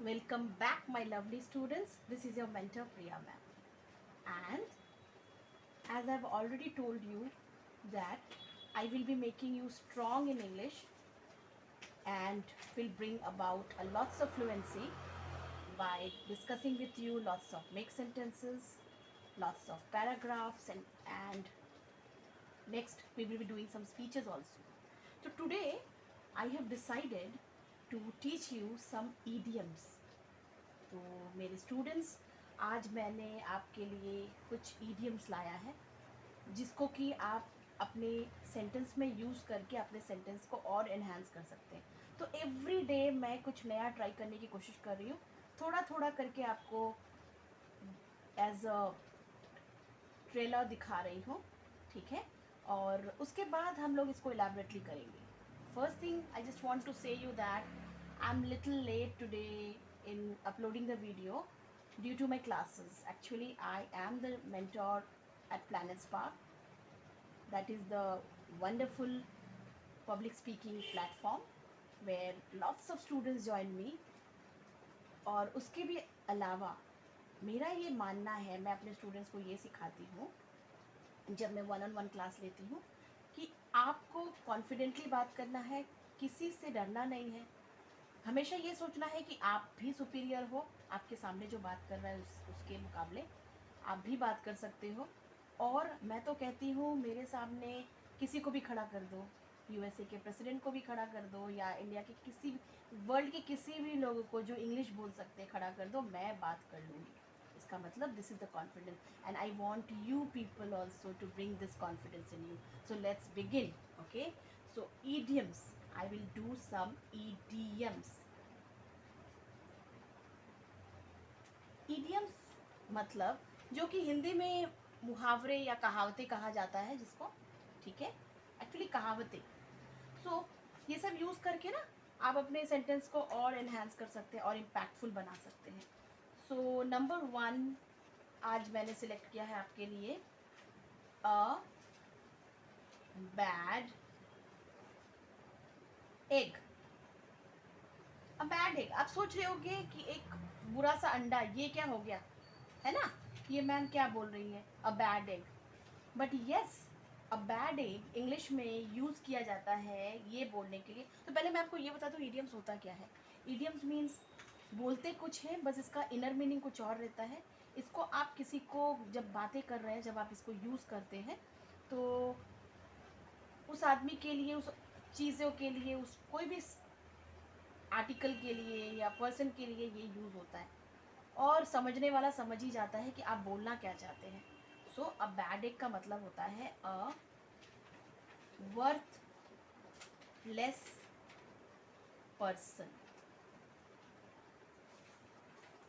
Welcome back, my lovely students. This is your mentor Priya ma'am. And as I've already told you that I will be making you strong in English and will bring about a lots of fluency by discussing with you lots of make sentences, lots of paragraphs and next we will be doing some speeches also. So today I have decided to teach you some idioms. तो मेरे students, आज मैंने आपके लिए कुछ idioms लाया है जिसको कि आप अपने सेंटेंस में यूज़ करके अपने सेंटेंस को और एनहांस कर सकते हैं. तो एवरी डे मैं कुछ नया ट्राई करने की कोशिश कर रही हूँ, थोड़ा थोड़ा करके आपको एज अ ट्रेलर दिखा रही हूँ, ठीक है. और उसके बाद हम लोग इसको इलेबोरेटली करेंगे. First thing I just want to say you that I am little late today in uploading the video due to my classes. Actually, I am the mentor at Planet Spark. That is the wonderful public speaking platform where lots of students join me. और उसके भी अलावा मेरा ये मानना है, मैं अपने स्टूडेंट्स को ये सिखाती हूँ जब मैं 1-on-1 क्लास लेती हूँ कि आपको कॉन्फिडेंटली बात करना है, किसी से डरना नहीं है. हमेशा ये सोचना है कि आप भी सुपीरियर हो, आपके सामने जो बात कर रहा है उसके मुकाबले आप भी बात कर सकते हो. और मैं तो कहती हूँ मेरे सामने किसी को भी खड़ा कर दो, यूएसए के प्रेसिडेंट को भी खड़ा कर दो या इंडिया के किसी वर्ल्ड के किसी भी लोगों को जो इंग्लिश बोल सकते हैं खड़ा कर दो, मैं बात कर लूँगी. इसका मतलब this is the confidence and I want you people also to bring this confidence in you. So let's begin. Okay, so idioms, I will do some idioms. Idioms मतलब जो कि हिंदी में मुहावरे या कहावतें कहा जाता है जिसको, ठीक है, एक्चुअली कहावतें. सो ये सब यूज़ करके ना आप अपने सेंटेंस को और एनहांस कर सकते हैं और इम्पैक्टफुल बना सकते हैं. सो नंबर 1 आज मैंने सिलेक्ट किया है आपके लिए, अ बैड एग. अ बैड एग, आप सोच रहे होंगे कि एक बुरा सा अंडा, ये क्या हो गया है ना, ये मैम क्या बोल रही है, अ bad egg. But yes, a bad egg English में यूज़ किया जाता है ये बोलने के लिए. तो पहले मैं आपको ये बता दूँ ईडियम्स होता क्या है. ईडियम्स मीन्स बोलते कुछ है, बस इसका इनर मीनिंग कुछ और रहता है. इसको आप किसी को जब बातें कर रहे हैं, जब आप इसको यूज़ करते हैं तो उस आदमी के लिए, उस चीज़ों के लिए, उस कोई भी आर्टिकल के लिए या पर्सन के लिए ये यूज़ होता है और समझने वाला समझ ही जाता है कि आप बोलना क्या चाहते हैं. सो अ बैड एग का मतलब होता है अ वर्थलेस पर्सन.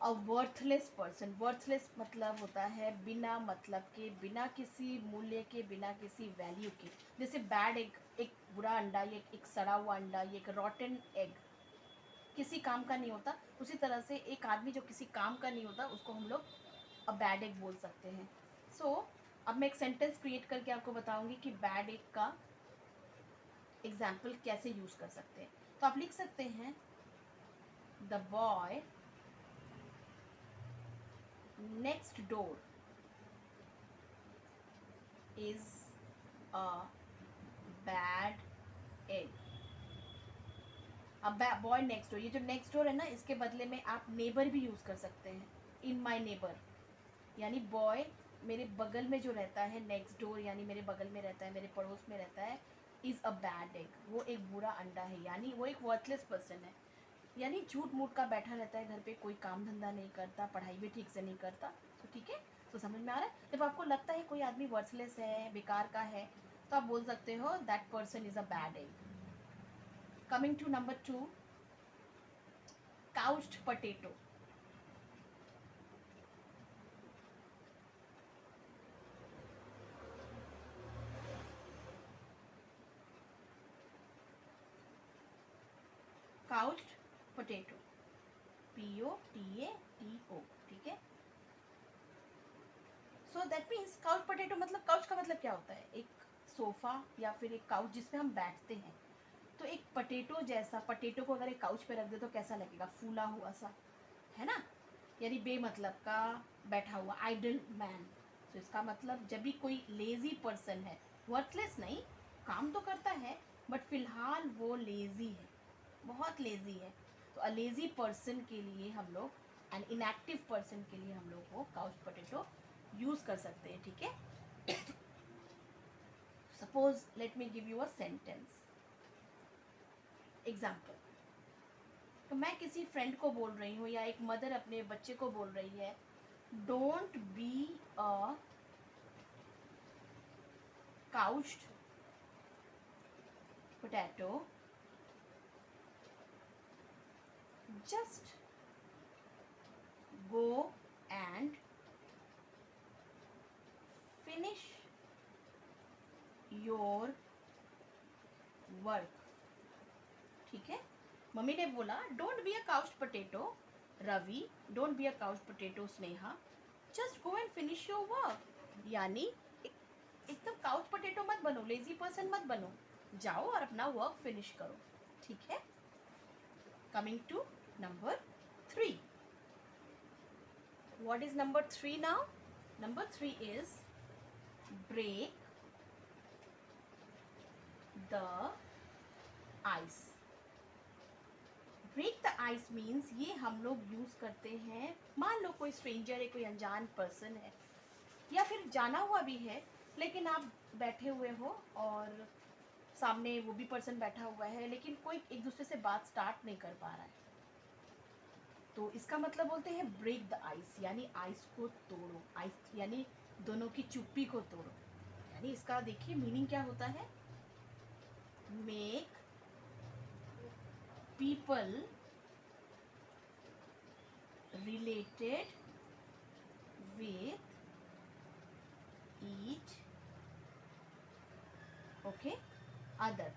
अ वर्थलेस पर्सन, वर्थलेस मतलब होता है बिना मतलब के, बिना किसी मूल्य के, बिना किसी वैल्यू के. जैसे बैड एग, एक बुरा अंडा, ये एक सड़ा हुआ अंडा, ये एक रॉटन एग, किसी काम का नहीं होता. उसी तरह से एक आदमी जो किसी काम का नहीं होता उसको हम लोग अ बैड एग बोल सकते हैं. सो अब मैं एक सेंटेंस क्रिएट करके आपको बताऊंगी कि बैड एग का एग्जाम्पल कैसे यूज़ कर सकते हैं. तो आप लिख सकते हैं the boy next door is a bad egg. अब बॉय नेक्स्ट डोर, ये जो नेक्स्ट डोर है ना, इसके बदले में आप नेबर भी यूज़ कर सकते हैं. इन माई नेबर यानी बॉय मेरे बगल में जो रहता है, नेक्स्ट डोर यानी मेरे बगल में रहता है, मेरे पड़ोस में रहता है, इज़ अ बैड एग, वो एक बुरा अंडा है, यानी वो एक वर्थलेस पर्सन है. यानी झूठ मूठ का बैठा रहता है घर पे, कोई काम धंधा नहीं करता, पढ़ाई भी ठीक से नहीं करता. तो ठीक है, तो समझ में आ रहा है. जब आपको लगता है कोई आदमी वर्थलेस है, बेकार का है, तो आप बोल सकते हो that person is a bad egg. Coming to number 2, couched potato. Couched potato, POTATO, ठीक है. So that means couch potato मतलब, काउच का मतलब क्या होता है, एक सोफ़ा या फिर एक काउच जिसपे हम बैठते हैं. तो एक पोटैटो जैसा, पोटैटो को अगर एक काउच पे रख दे तो कैसा लगेगा, फूला हुआ सा. है ना, यानी बेमतलब का बैठा हुआ, आइडल मैन। तो इसका मतलब जब भी कोई लेजी पर्सन है, वर्थलेस नहीं, काम तो करता है बट फिलहाल वो लेजी है, बहुत लेजी है, तो अ लेजी पर्सन के लिए हम लोग, एन इनएक्टिव पर्सन के लिए हम लोग वो काउच पोटैटो यूज़ कर सकते हैं, ठीक है। Suppose let me give you a sentence example. तो मैं किसी फ्रेंड को बोल रही हूँ या एक मदर अपने बच्चे को बोल रही है, don't be a couched potato, just go and finish your work, ठीक है। मम्मी ने बोला don't be a couched potato Ravi, don't be a couched potato Sneha, just go and finish your work, यानी एकदम काउच पोटैटो मत बनो, लेजी पर्सन मत बनो, जाओ और अपना वर्क फिनिश करो, ठीक है। Coming to number 3, what is number 3 now? Number 3 is break the ice. Break the ice means ये हम लोग यूज़ करते हैं, मान लो कोई स्ट्रेंजर है, कोई अनजान पर्सन है, या फिर जाना हुआ भी है, लेकिन आप बैठे हुए हो और सामने वो भी पर्सन बैठा हुआ है, लेकिन कोई एक दूसरे से बात स्टार्ट नहीं कर पा रहा है, तो इसका मतलब बोलते हैं ब्रेक द आइस, यानी आइस को तोड़ो, आइस यानी दोनों की चुप्पी को तोड़ो, यानी इसका देखिए मीनिंग क्या होता है, make people related with each other,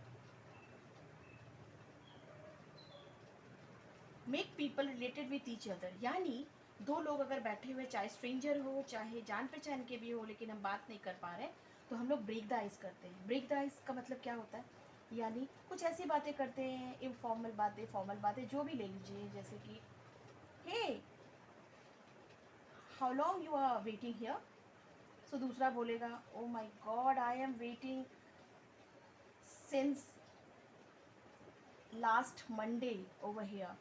make people related with each other, यानी दो लोग अगर बैठे हुए, चाहे स्ट्रेंजर हो चाहे जान पहचान के भी हो, लेकिन हम बात नहीं कर पा रहे, तो हम लोग ब्रेक द आइस करते हैं। ब्रेक द आइस का मतलब क्या होता है, यानी कुछ ऐसी बातें करते हैं, इनफॉर्मल बातें, फॉर्मल बातें, जो भी ले लीजिए, जैसे कि hey how long you are waiting here, so दूसरा बोलेगा oh my God I am waiting since last Monday over here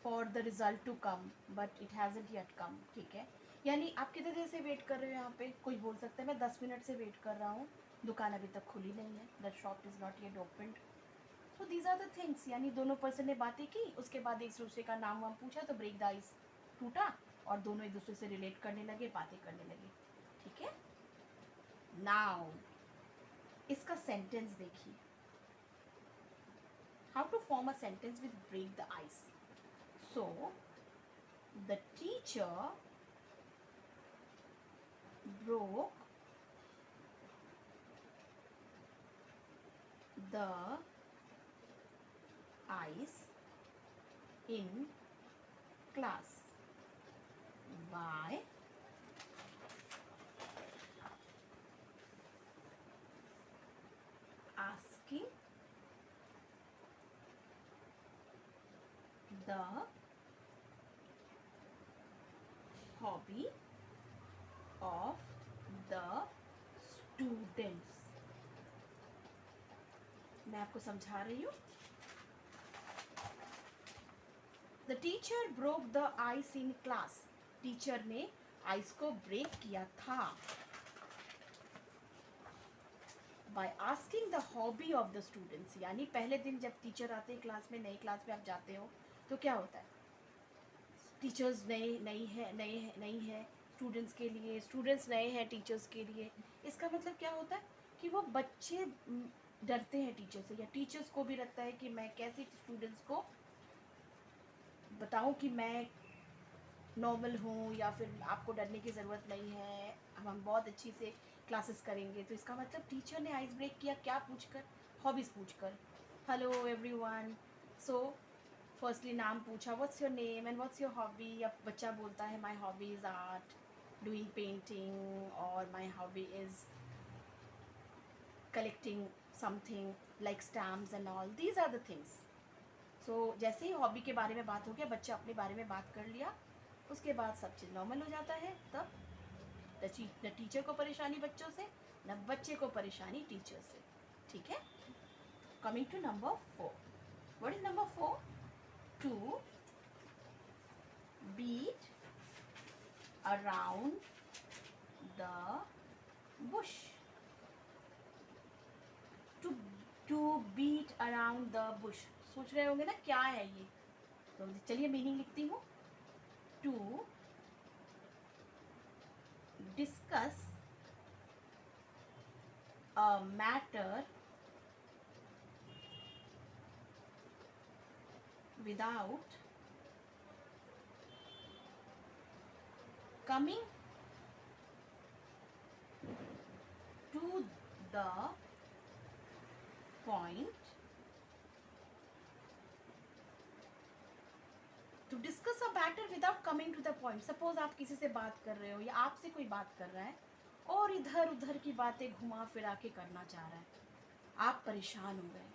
for the result to come but it hasn't yet come, ठीक है। यानी आप कितने देर से वेट कर रहे हो यहाँ पे, कोई बोल सकता है मैं 10 मिनट से वेट कर रहा हूँ, दुकान अभी तक खुली नहीं है, the shop is not yet opened, so these are the things, यानी दोनों पर्सन ने बातें की, उसके बाद एक दूसरे का नाम वाम पूछा, तो ब्रेक द आइस टूटा और दोनों एक दूसरे से रिलेट करने लगे, बातें करने लगे, ठीक है। नाउ इसका सेंटेंस देखिए, how to form a sentence with break the ice. So, the teacher broke the ice in class by asking the hobby of the students। मैं आपको समझा रही हूँ। The teacher broke the ice in class। Teacher ने ice को break किया था by asking the hobby of the students, यानी पहले दिन जब टीचर आते हैं क्लास में, नई क्लास में आप जाते हो, तो क्या होता है, टीचर्स नई है स्टूडेंट्स के लिए, स्टूडेंट्स नए हैं टीचर्स के लिए। इसका मतलब क्या होता है कि वो बच्चे डरते हैं टीचर से, या टीचर्स को भी लगता है कि मैं कैसे स्टूडेंट्स को बताऊं कि मैं नॉर्मल हूँ, या फिर आपको डरने की ज़रूरत नहीं है, हम बहुत अच्छी से क्लासेस करेंगे। तो इसका मतलब टीचर ने आइस ब्रेक किया, क्या पूछकर, हॉबीज़ पूछकर। हेलो एवरीवन, सो फर्स्टली नाम पूछा, what's your name and what's your hobby. अब बच्चा बोलता है my hobby is art, doing painting, और my hobby is collecting something like stamps and all, these are the things. जैसे ही हॉबी के बारे में बात हो गया, बच्चा अपने बारे में बात कर लिया, उसके बाद सब चीज़ नॉर्मल हो जाता है। तब न टीचर को परेशानी बच्चों से, न बच्चे को परेशानी टीचर से। ठीक है। Coming to number 4. What is number 4? To beat around the bush. To beat around the bush. सोच रहे होंगे ना क्या है ये, तो चलिए मीनिंग लिखती हूँ. To discuss a matter without coming to the point. To discuss a matter without coming to the point. Suppose आप किसी से बात कर रहे हो या आपसे कोई बात कर रहा है और इधर उधर की बातें घुमा फिरा के करना चाह रहा है, आप परेशान हो गए.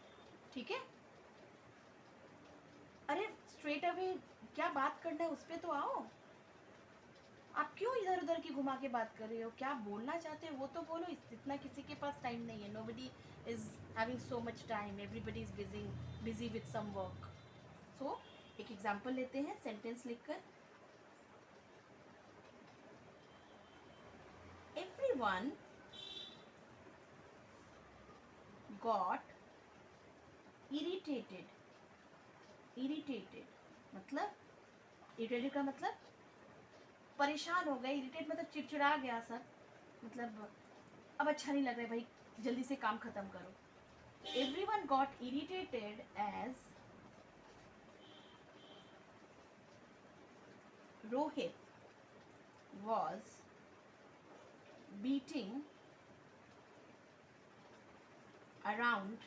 ठीक है. अरे स्ट्रेट अवे क्या बात करना है उस पर तो आओ. आप क्यों इधर उधर की घुमा के बात कर रहे हो? क्या बोलना चाहते हो वो तो बोलो. इतना किसी के पास टाइम नहीं है. Nobody is having so much time. Everybody is busy with some work. So एक एग्जाम्पल लेते हैं सेंटेंस लिखकर. Everyone got irritated. इरिटेटेड मतलब, इरिटेटेड का मतलब परेशान हो गए. इरिटेट मतलब चिड़चिड़ा गया सर, मतलब अब अच्छा नहीं लग रहा है भाई, जल्दी से काम खत्म करो. Everyone got irritated as Rohit was beating around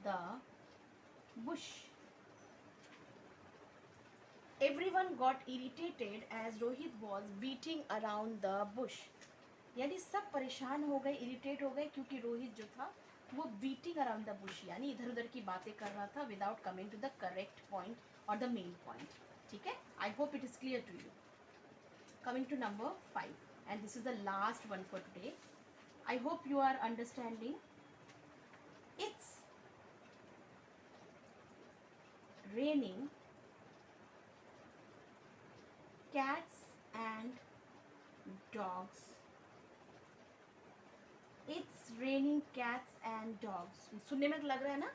the bush. Everyone got irritated as Rohit was beating around the bush. यानी सब परेशान हो गए, इरिटेट हो गए क्योंकि रोहित जो था वो बीटिंग अराउंड द बुश यानी इधर उधर की बातें कर रहा था without coming to the correct point और द मेन पॉइंट. ठीक है. I hope it is clear to you. Coming to number 5, and this is the last one for today. I hope you are understanding. It's raining cats and dogs. It's raining cats and dogs. सुनने में लग रहा है ना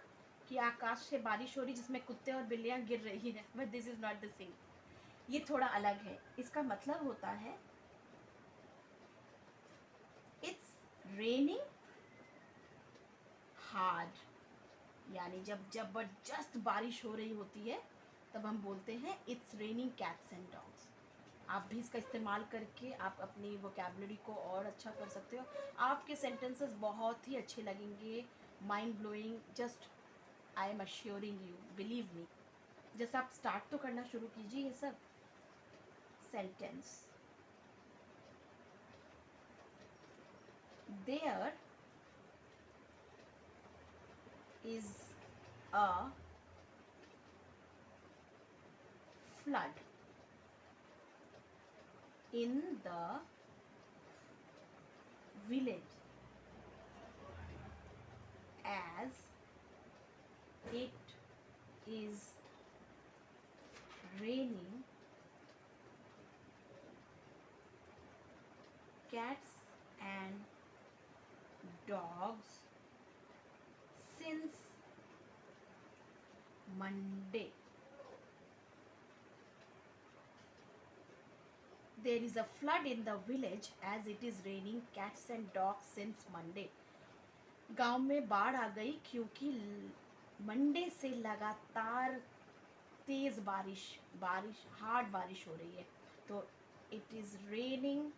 कि आकाश से बारिश हो रही जिसमें कुत्ते और बिल्लियां गिर रही हैं, but this is not the same. ये थोड़ा अलग है. इसका मतलब होता है इट्स रेनिंग हार्ड. यानी जब जबरदस्त बारिश हो रही होती है तब हम बोलते हैं it's raining cats and dogs. आप भी इसका इस्तेमाल करके आप अपनी वोकैबुलरी को और अच्छा कर सकते हो. आपके सेंटेंसेस बहुत ही अच्छे लगेंगे, mind blowing. Just I am assuring you, believe me. Just आप स्टार्ट तो करना शुरू कीजिए ये सब sentence. There is a flood in the village as it is raining cats and dogs since Monday. There is a flood in the village as it is raining cats and dogs since Monday. गांव में बाढ़ आ गई क्योंकि Monday से लगातार तेज बारिश hard बारिश हो रही है. तो it is raining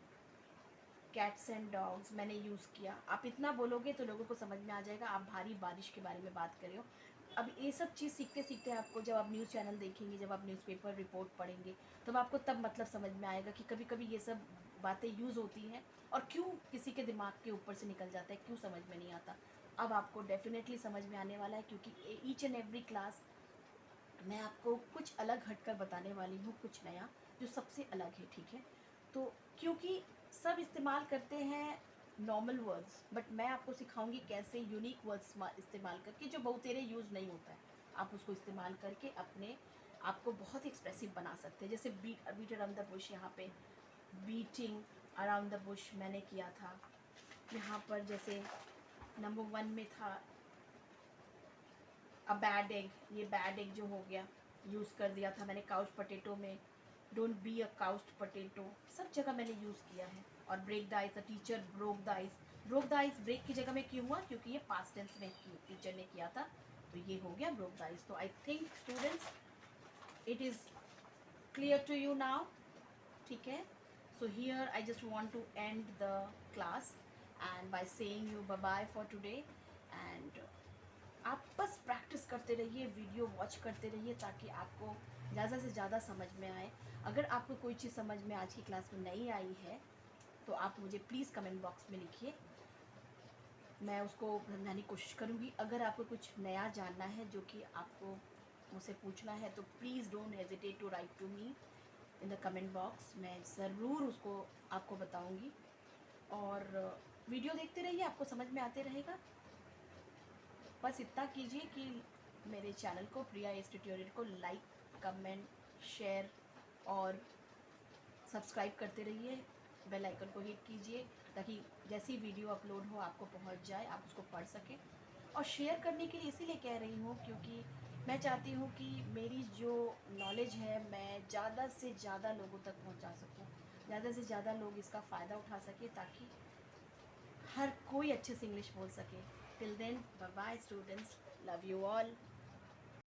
cats and dogs मैंने यूज़ किया. आप इतना बोलोगे तो लोगों को समझ में आ जाएगा आप भारी बारिश के बारे में बात कर रहे हो. अब ये सब चीज़ सीखते सीखते आपको जब आप न्यूज़ चैनल देखेंगे, जब आप न्यूज़पेपर रिपोर्ट पढ़ेंगे, तब आपको तब मतलब समझ में आएगा कि कभी कभी ये सब बातें यूज़ होती हैं और क्यों किसी के दिमाग के ऊपर से निकल जाता है, क्यों समझ में नहीं आता. अब आपको डेफिनेटली समझ में आने वाला है, क्योंकि ईच एंड एवरी क्लास मैं आपको कुछ अलग हटकर बताने वाली हूँ, कुछ नया जो सबसे अलग है, ठीक है। तो क्योंकि सब इस्तेमाल करते हैं नॉर्मल वर्ड्स, बट मैं आपको सिखाऊंगी कैसे यूनिक वर्ड्स इस्तेमाल करके, जो बहुतेरे यूज़ नहीं होता है, आप उसको इस्तेमाल करके अपने आपको बहुत एक्सप्रेसिव बना सकते हैं। जैसे बीट अराउंड द बुश, यहाँ पे बीटिंग अराउंड द बुश मैंने किया था। यहाँ पर जैसे नंबर 1 में था अ बैड एग, ये बैड एग जो हो गया यूज़ कर दिया था मैंने। काउच पोटैटो में don't be a couched potato, सब जगह मैंने यूज़ किया है। और break the ice, the teacher broke the ice, broke the ice break की जगह में क्यों हुआ, क्योंकि ये पास्ट टेंस में टीचर ने किया था, तो ये हो गया ब्रोक द आइस। तो I think students it is clear to you now, ठीक है। So here I just want to end the class and by saying you bye bye for today. And आप बस प्रैक्टिस करते रहिए, video watch करते रहिए, ताकि आपको ज़्यादा से ज़्यादा समझ में आए। अगर आपको कोई चीज़ समझ में आज की क्लास में नहीं आई है तो आप मुझे प्लीज़ कमेंट बॉक्स में लिखिए, मैं उसको समझाने की कोशिश करूँगी। अगर आपको कुछ नया जानना है जो कि आपको मुझसे पूछना है, तो please don't hesitate to write to me in the comment box, मैं ज़रूर उसको आपको बताऊँगी। और वीडियो देखते रहिए, आपको समझ में आते रहेगा। बस इतना कीजिए कि मेरे चैनल को, प्रिया एस ट्यूटोरियल को लाइक, कमेंट, शेयर और सब्सक्राइब करते रहिए। बेल आइकन को हिट कीजिए ताकि जैसी वीडियो अपलोड हो आपको पहुंच जाए, आप उसको पढ़ सकें। और शेयर करने के लिए इसीलिए कह रही हूँ क्योंकि मैं चाहती हूँ कि मेरी जो नॉलेज है मैं ज़्यादा से ज़्यादा लोगों तक पहुँचा सकूँ, ज़्यादा से ज़्यादा लोग इसका फ़ायदा उठा सके, ताकि हर कोई अच्छे से इंग्लिश बोल सके। Till then bye bye students, love you all.